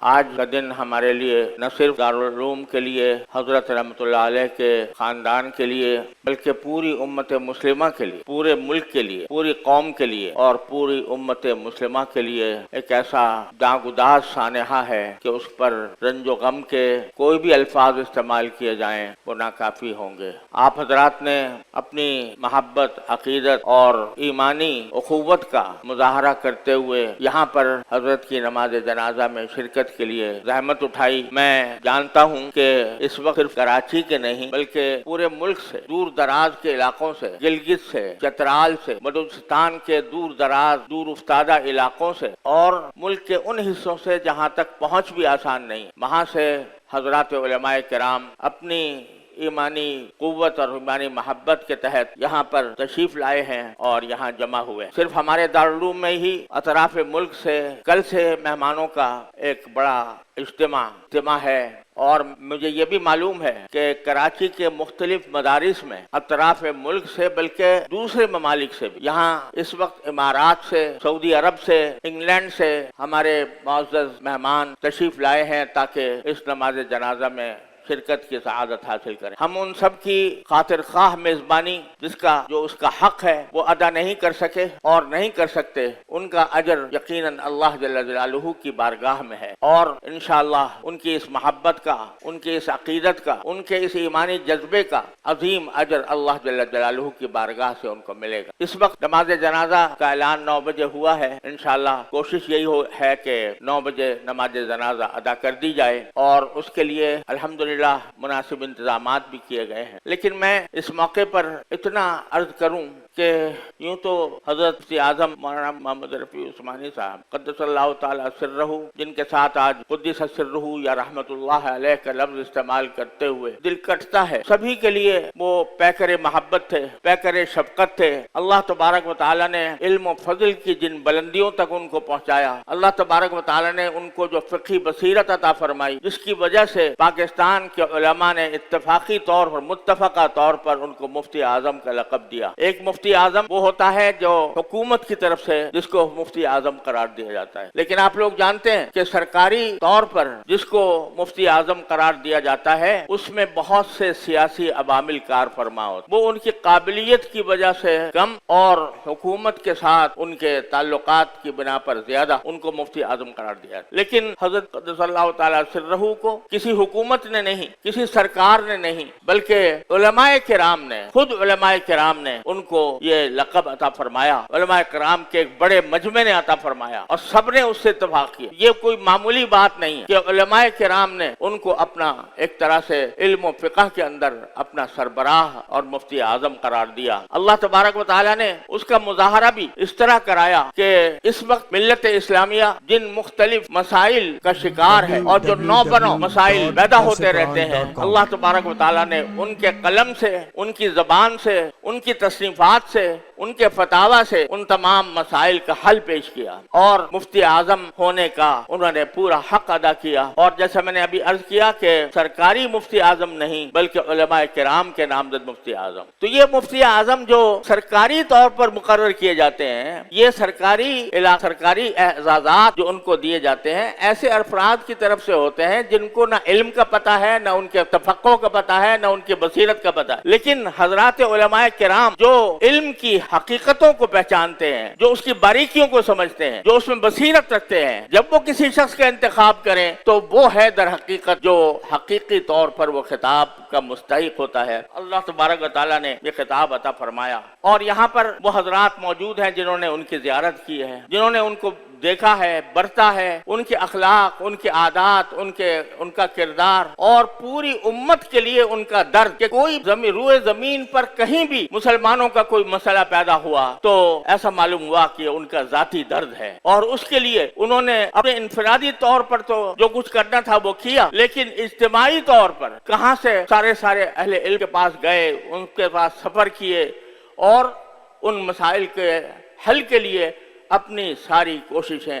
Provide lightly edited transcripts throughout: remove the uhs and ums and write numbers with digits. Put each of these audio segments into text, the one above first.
آج کا دن ہمارے لیے نہ صرف دارالعلوم کے لیے، حضرت رحمۃ اللہ علیہ کے خاندان کے لیے، بلکہ پوری امت مسلمہ کے لیے، پورے ملک کے لیے، پوری قوم کے لیے اور پوری امت مسلمہ کے لیے ایک ایسا داغدار سانحہ ہے کہ اس پر رنج و غم کے کوئی بھی الفاظ استعمال کیے جائیں وہ ناکافی ہوں گے۔ آپ حضرات نے اپنی محبت، عقیدت اور ایمانی اخوت کا مظاہرہ کرتے ہوئے یہاں پر حضرت کی نماز جنازہ میں شرکت کے لیے زحمت اٹھائی۔ میں جانتا ہوں کہ اس وقت صرف کراچی کے نہیں بلکہ پورے ملک سے، دور دراز کے علاقوں سے، گلگت سے، چترال سے، بلوچستان کے دور دراز، دور افتادہ علاقوں سے اور ملک کے ان حصوں سے جہاں تک پہنچ بھی آسان نہیں، وہاں سے حضرات علماء کرام اپنی ایمانی قوت اور ایمانی محبت کے تحت یہاں پر تشریف لائے ہیں اور یہاں جمع ہوئے۔ صرف ہمارے دارالعلوم میں ہی اطراف ملک سے کل سے مہمانوں کا ایک بڑا اجتماع ہے، اور مجھے یہ بھی معلوم ہے کہ کراچی کے مختلف مدارس میں اطراف ملک سے بلکہ دوسرے ممالک سے بھی، یہاں اس وقت امارات سے، سعودی عرب سے، انگلینڈ سے ہمارے معزز مہمان تشریف لائے ہیں تاکہ اس نماز جنازہ میں شرکت کی سعادت حاصل کریں۔ ہم ان سب کی خاطر خواہ میزبانی جو اس کا حق ہے وہ ادا نہیں کر سکے اور نہیں کر سکتے، ان کا اجر یقیناً اللہ جل جلالہ کی بارگاہ میں ہے، اور انشاءاللہ ان کی اس محبت کا، ان کی اس عقیدت کا، ان کے اس ایمانی جذبے کا عظیم اجر اللہ جل جلالہ کی بارگاہ سے ان کو ملے گا۔ اس وقت نماز جنازہ کا اعلان 9 بجے ہوا ہے، انشاءاللہ کوشش یہی ہے کہ 9 بجے نماز جنازہ ادا کر دی جائے، اور اس کے لیے الحمدللہ مناسب انتظامات بھی کیے گئے ہیں۔ لیکن میں اس موقع پر اتنا عرض کروں کہ یوں تو حضرت مفتی اعظم مولانا محمد رفیع عثمانی صاحب قدس اللہ تعالی سرہ، جن کے ساتھ آج قدس سرہ یا رحمت اللہ علیہ کا لفظ استعمال کرتے ہوئے دل کٹتا ہے، سبھی کے لیے وہ پیکر محبت تھے، پیکر شفقت تھے۔ اللہ تبارک و تعالی نے علم و فضل کی جن بلندیوں تک ان کو پہنچایا، اللہ تبارک و تعالی نے ان کو جو فقہی بصیرت عطا فرمائی، جس کی وجہ سے پاکستان کے علماء نے اتفاقی طور پر، متفقہ طور پر ان کو مفتی اعظم کا لقب دیا۔ ایک مفتی اعظم وہ ہوتا ہے جو حکومت کی طرف سے جس کو مفتی اعظم قرار دیا جاتا ہے، لیکن آپ لوگ جانتے ہیں کہ سرکاری طور پر جس کو مفتی اعظم قرار دیا جاتا ہے اس میں بہت سے سیاسی عوامل کار فرما ہوتے، وہ ان کی قابلیت کی وجہ سے کم اور حکومت کے ساتھ ان کے تعلقات کی بنا پر زیادہ ان کو مفتی اعظم قرار دیا۔ لیکن حضرت قدس اللہ تعالی سرہ کو کسی حکومت نے نہیں، کسی سرکار نے نہیں، بلکہ علماء کرام نے، خود علماء کرام نے ان کو یہ لقب عطا فرمایا، علماء کرام کے ایک بڑے مجمع نے عطا فرمایا اور سب نے اس سے اتفاق کیا۔ یہ کوئی معمولی بات نہیں ہے کہ علماء کرام نے ان کو اپنا ایک طرح سے علم و فقہ کے اندر اپنا سربراہ اور مفتی اعظم قرار دیا۔ اللہ تبارک و تعالی نے اس کا مظاہرہ بھی اس طرح کرایا کہ اس وقت ملت اسلامیہ جن مختلف مسائل کا شکار ہے اور جو نو بنو مسائل پیدا ہوتے رہتے ہیں، اللہ تبارک و تعالی نے ان کے قلم سے، ان کی زبان سے، ان کی تصنیفات سے، ان کے فتاوی سے ان تمام مسائل کا حل پیش کیا، اور مفتی اعظم ہونے کا انہوں نے پورا حق ادا کیا۔ اور جیسا میں نے ابھی عرض کیا کہ سرکاری مفتی اعظم نہیں بلکہ علماء کرام کے نامزد مفتی اعظم۔ تو یہ مفتی اعظم جو سرکاری طور پر مقرر کیے جاتے ہیں، یہ سرکاری اعزازات جو ان کو دیے جاتے ہیں ایسے افراد کی طرف سے ہوتے ہیں جن کو نہ علم کا پتہ ہے، نہ ان کے تفقہ کا پتہ ہے، نہ ان کی بصیرت کا پتہ ہے۔ لیکن حضرات علماء کرام جو علم کی حقیقتوں کو پہچانتے ہیں، جو اس کی باریکیوں کو سمجھتے ہیں، جو اس میں بصیرت رکھتے ہیں، جب وہ کسی شخص کا انتخاب کریں تو وہ ہے در حقیقت جو حقیقی طور پر وہ خطاب کا مستحق ہوتا ہے۔ اللہ تبارک و تعالیٰ نے یہ خطاب عطا فرمایا، اور یہاں پر وہ حضرات موجود ہیں جنہوں نے ان کی زیارت کی ہے، جنہوں نے ان کو دیکھا ہے، برتا ہے، ان کے اخلاق، ان کے عادات، ان کا کردار، اور پوری امت کے لیے ان کا درد کہ کوئی روئے زمین پر کہیں بھی مسلمانوں کا کوئی مسئلہ پیدا ہوا تو ایسا معلوم ہوا کہ ان کا ذاتی درد ہے، اور اس کے لیے انہوں نے اپنے انفرادی طور پر تو جو کچھ کرنا تھا وہ کیا، لیکن اجتماعی طور پر کہاں سے سارے اہل علم کے پاس گئے، ان کے پاس سفر کیے اور ان مسائل کے حل کے لیے اپنی ساری کوششیں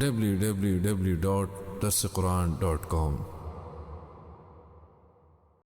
www.darsequran.com